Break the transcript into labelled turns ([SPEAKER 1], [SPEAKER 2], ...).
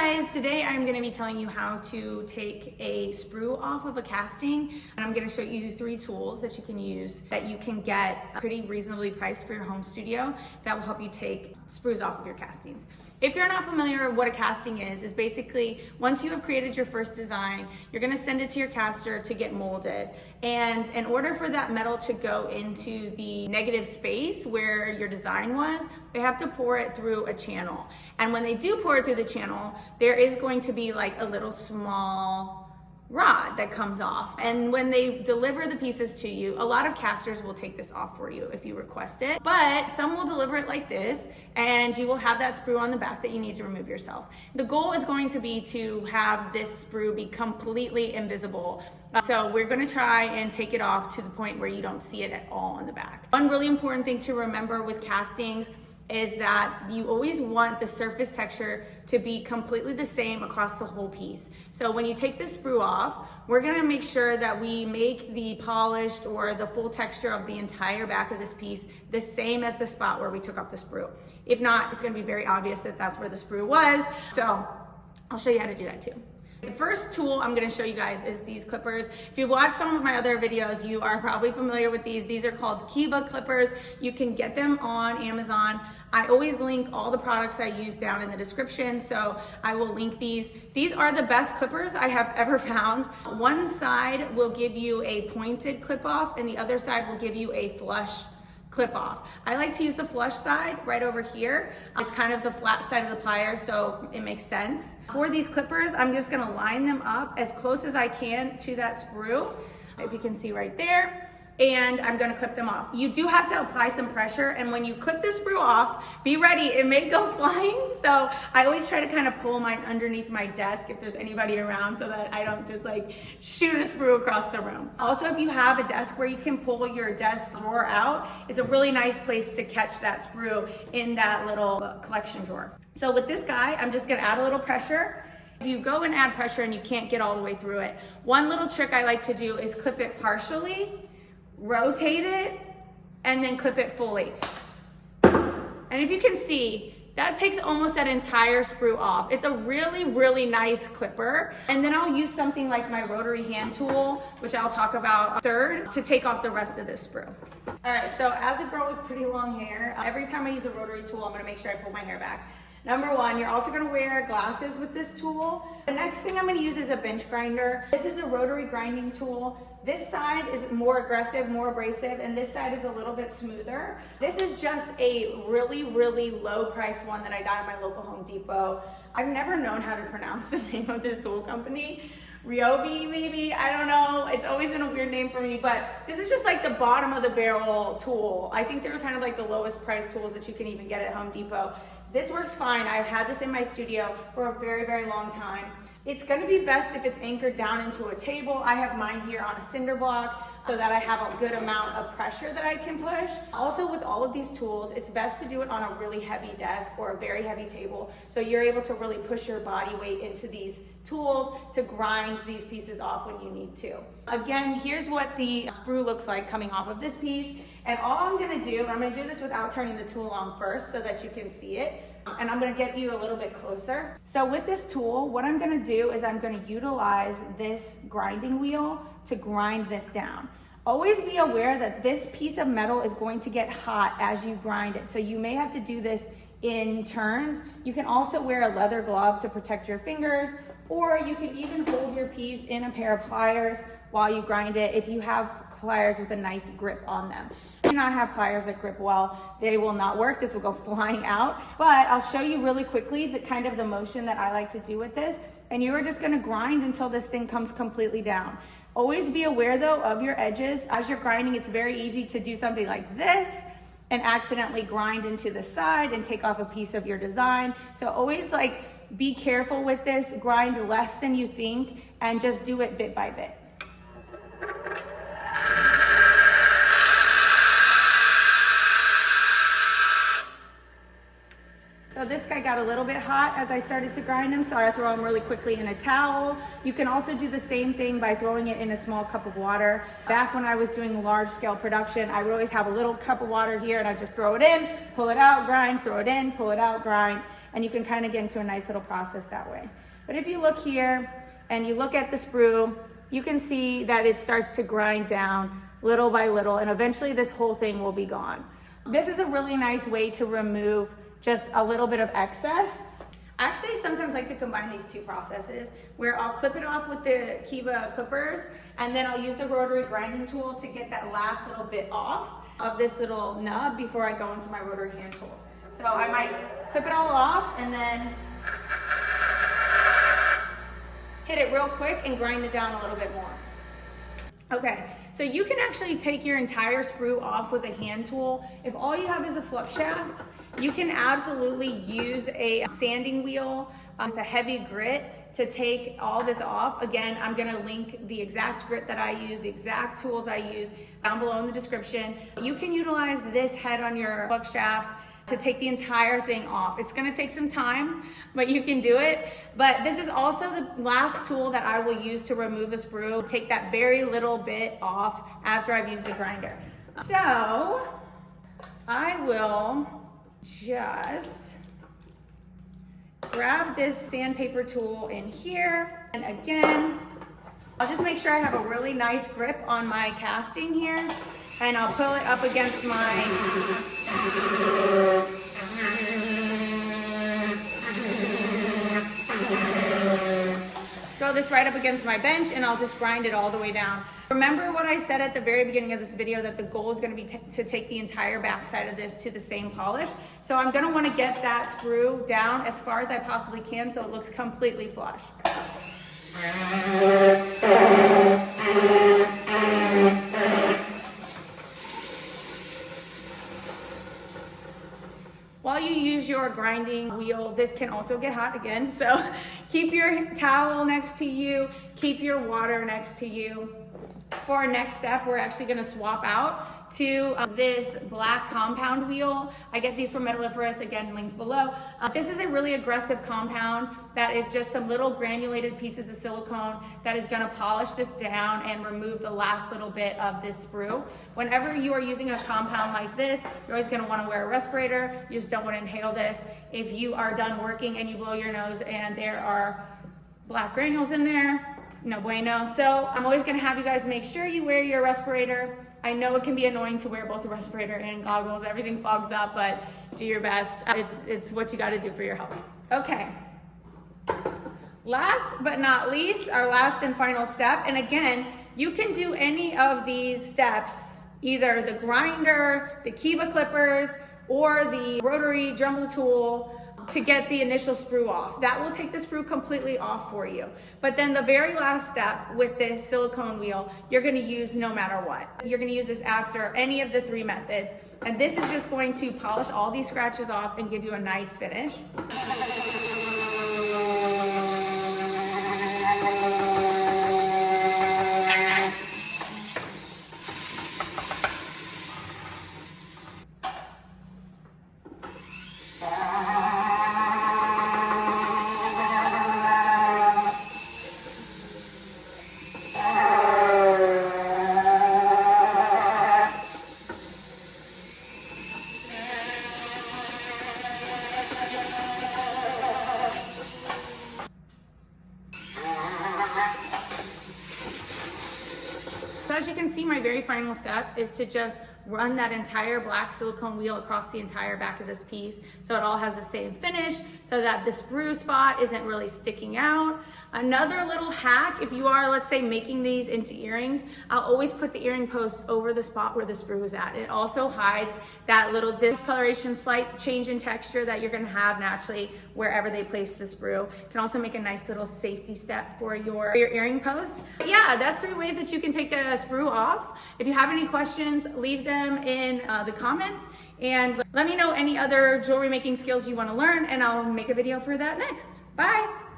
[SPEAKER 1] guys, today I'm going to be telling you how to take a sprue off of a casting, and I'm going to show you 3 tools that you can use that you can get pretty reasonably priced for your home studio that will help you take sprues off of your castings. If you're not familiar with what a casting is basically once you have created your first design, you're going to send it to your caster to get molded, and in order for that metal to go into the negative space where your design was, they have to pour it through a channel. And when they do pour it through the channel, there is going to be like a little small rod that comes off. And when they deliver the pieces to you, a lot of casters will take this off for you if you request it, but some will deliver it like this, and you will have that sprue on the back that you need to remove yourself. The goal is going to be to have this sprue be completely invisible. So we're going to try and take it off to the point where you don't see it at all on the back. One really important thing to remember with castings is that you always want the surface texture to be completely the same across the whole piece. So when you take this sprue off, we're gonna make sure that we make the polished or the full texture of the entire back of this piece the same as the spot where we took off the sprue. If not, it's gonna be very obvious that that's where the sprue was. So I'll show you how to do that too. The first tool I'm going to show you guys is these clippers. If you've watched some of my other videos, you are probably familiar with these. These are called Kiva clippers. You can get them on Amazon. I always link all the products I use down in the description, so I will link these. These are the best clippers I have ever found. One side will give you a pointed clip off, and the other side will give you a flush clip off. I like to use the flush side right over here. It's kind of the flat side of the pliers, so it makes sense. For these clippers, I'm just gonna line them up as close as I can to that sprue, if you can see right there, and I'm gonna clip them off. You do have to apply some pressure, and when you clip the sprue off, be ready, it may go flying. So I always try to kind of pull mine underneath my desk if there's anybody around so that I don't just like shoot a sprue across the room. Also, if you have a desk where you can pull your desk drawer out, it's a really nice place to catch that sprue in that little collection drawer. So with this guy, I'm just gonna add a little pressure. If you go and add pressure and you can't get all the way through it, one little trick I like to do is clip it partially, rotate it, and then clip it fully. And if you can see, that takes almost that entire sprue off. It's a really, really nice clipper. And then I'll use something like my rotary hand tool, which I'll talk about third, to take off the rest of this sprue. All right, so as a girl with pretty long hair, every time I use a rotary tool, I'm gonna make sure I pull my hair back. Number 1, you're also gonna wear glasses with this tool. The next thing I'm gonna use is a bench grinder. This is a rotary grinding tool. This side is more aggressive, more abrasive, and this side is a little bit smoother. This is just a really, really low price one that I got at my local Home Depot. I've never known how to pronounce the name of this tool company. Ryobi, maybe, I don't know. It's always been a weird name for me, but this is just like the bottom of the barrel tool. I think they're kind of like the lowest price tools that you can even get at Home Depot. This works fine. I've had this in my studio for a very, very long time. It's gonna be best if it's anchored down into a table. I have mine here on a cinder block so that I have a good amount of pressure that I can push. Also, with all of these tools, it's best to do it on a really heavy desk or a very heavy table, so you're able to really push your body weight into these tools to grind these pieces off when you need to. Again, here's what the sprue looks like coming off of this piece. And all I'm gonna do, I'm gonna do this without turning the tool on first so that you can see it. And I'm gonna get you a little bit closer. So with this tool, what I'm gonna do is I'm gonna utilize this grinding wheel to grind this down. Always be aware that this piece of metal is going to get hot as you grind it. So you may have to do this in turns. You can also wear a leather glove to protect your fingers, or you can even hold your piece in a pair of pliers while you grind it if you have pliers with a nice grip on them. If you do not have pliers that grip well, they will not work. This will go flying out. But I'll show you really quickly the kind of the motion that I like to do with this. And you are just gonna grind until this thing comes completely down. Always be aware though of your edges. As you're grinding, it's very easy to do something like this and accidentally grind into the side and take off a piece of your design. So always like be careful with this, grind less than you think, and just do it bit by bit. So So this guy got a little bit hot as I started to grind him, so I throw him really quickly in a towel. You can also do the same thing by throwing it in a small cup of water. Back when I was doing large scale production, I would always have a little cup of water here and I just throw it in, pull it out, grind, throw it in, pull it out, grind, and you can kind of get into a nice little process that way. But if you look here and you look at the sprue, you can see that it starts to grind down little by little, and eventually this whole thing will be gone. This is a really nice way to remove just a little bit of excess. I actually sometimes like to combine these two processes where I'll clip it off with the Kiva clippers, and then I'll use the rotary grinding tool to get that last little bit off of this little nub before I go into my rotary hand tools. So I might clip it all off and then hit it real quick and grind it down a little bit more. Okay, so you can actually take your entire sprue off with a hand tool. If all you have is a flux shaft, you can absolutely use a sanding wheel with a heavy grit to take all this off. Again, I'm gonna link the exact grit that I use, the exact tools I use down below in the description. You can utilize this head on your flux shaft to take the entire thing off. It's gonna take some time, but you can do it. But this is also the last tool that I will use to remove a sprue, take that very little bit off after I've used the grinder. So I will just grab this sandpaper tool in here. And again, I'll just make sure I have a really nice grip on my casting here, and I'll pull it up against my throw this right up against my bench, and I'll just grind it all the way down. Remember what I said at the very beginning of this video, that the goal is going to be to take the entire backside of this to the same polish. So I'm going to want to get that sprue down as far as I possibly can so it looks completely flush. While you use your grinding wheel, this can also get hot again. So keep your towel next to you, keep your water next to you. For our next step, we're actually gonna swap out to this black compound wheel. I get these from Metalsmith, again, linked below. This is a really aggressive compound that is just some little granulated pieces of silicone that is gonna polish this down and remove the last little bit of this sprue. Whenever you are using a compound like this, you're always gonna wanna wear a respirator. You just don't wanna inhale this. If you are done working and you blow your nose and there are black granules in there, no bueno. So I'm always gonna have you guys make sure you wear your respirator. I know it can be annoying to wear both a respirator and goggles. Everything fogs up, but do your best. It's what you gotta do for your health. Okay. Last but not least, our last and final step. And again, you can do any of these steps, either the grinder, the Kiva clippers, or the rotary Dremel tool to get the initial sprue off. That will take the sprue completely off for you. But then the very last step with this silicone wheel, you're gonna use no matter what. You're gonna use this after any of the three methods. And this is just going to polish all these scratches off and give you a nice finish. So as you can see, my very final step is to just run that entire black silicone wheel across the entire back of this piece so it all has the same finish, so that the sprue spot isn't really sticking out. Another little hack, if you are, let's say, making these into earrings, I'll always put the earring post over the spot where the sprue is at. It also hides that little discoloration, slight change in texture that you're gonna have naturally wherever they place the sprue. It can also make a nice little safety step for your earring post. But yeah, that's 3 ways that you can take a sprue off. If you have any questions, leave them in the comments, and let me know any other jewelry making skills you want to learn, and I'll make a video for that next. Bye.